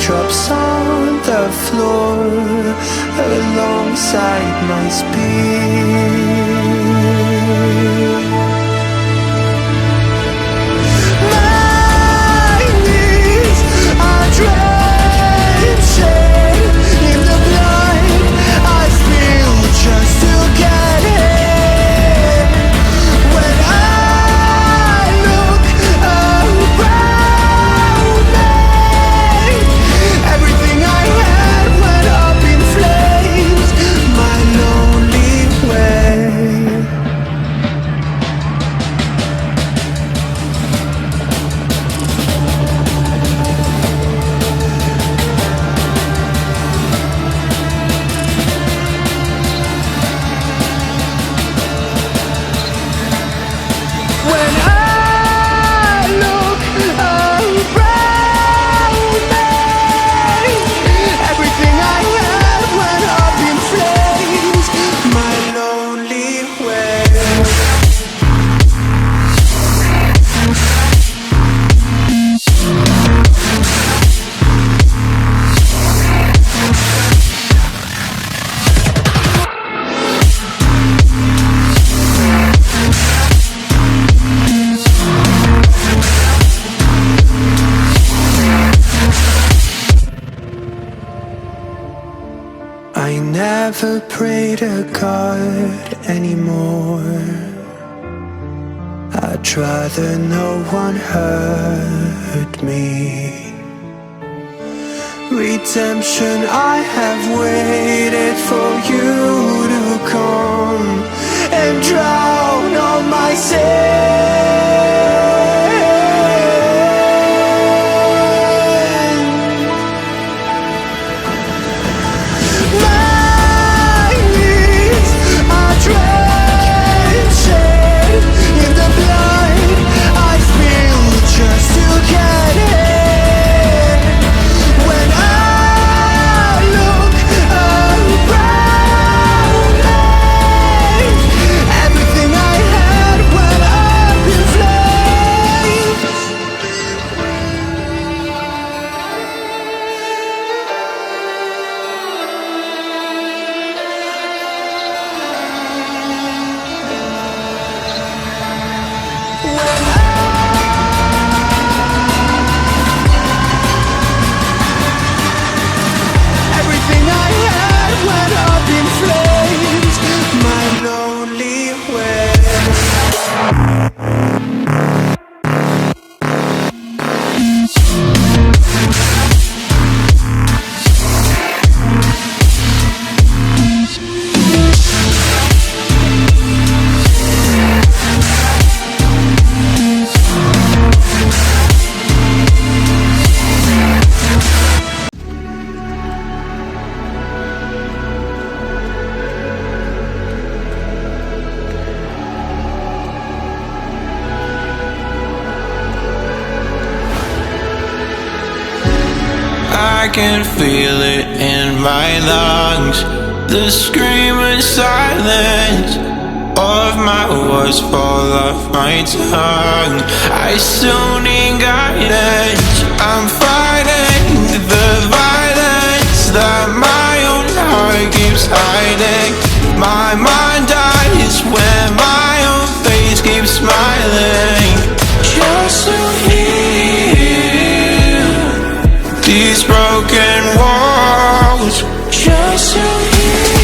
raindrops on the floor alongside my speed. My knees are drenching in the blood I spill just to get here. When I look around me, everything I had went up in flames. My lonely way. When I look around me, everything I had went up in flames. My lonely way. I never pray to God anymore. I'd rather no one hurt me. Redemption, I have waited for you to come and drown all my sin. My knees are drenching in the blood I spill just to get here. When I look around me, everything I had went up in flames. Everything I had went up in flames. My lonely way. I can feel it in my lungs, the screaming silence of my words fall off my tongue. I still need guidance. I'm fighting the violence that my own heart keeps hiding. My mind dies when my own face keeps smiling. Just to heal these broken walls, just to heal.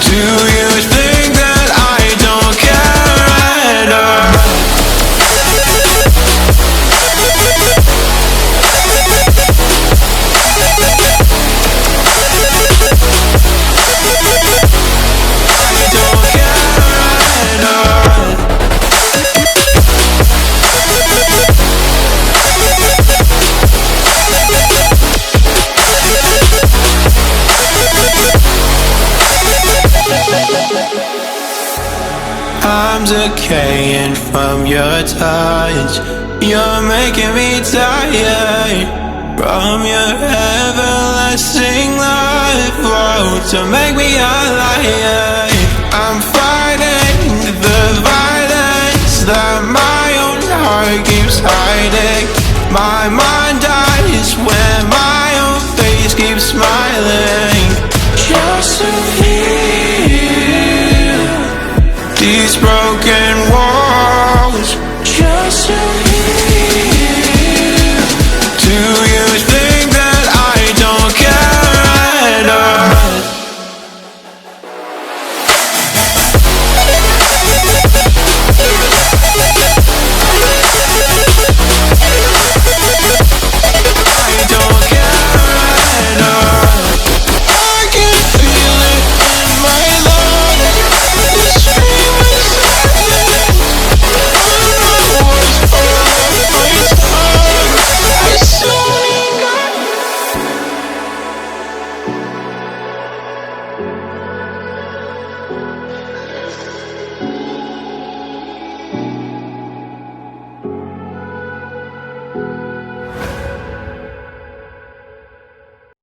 Do you think that I don't care at all? I don't care at all. I'm decaying from your touch. You're making me tired from your everlasting love. Whoa, to make me a liar. I'm fighting the violence that my own heart keeps hiding. My mind dies smiling just to heal these broken walls, just to heal.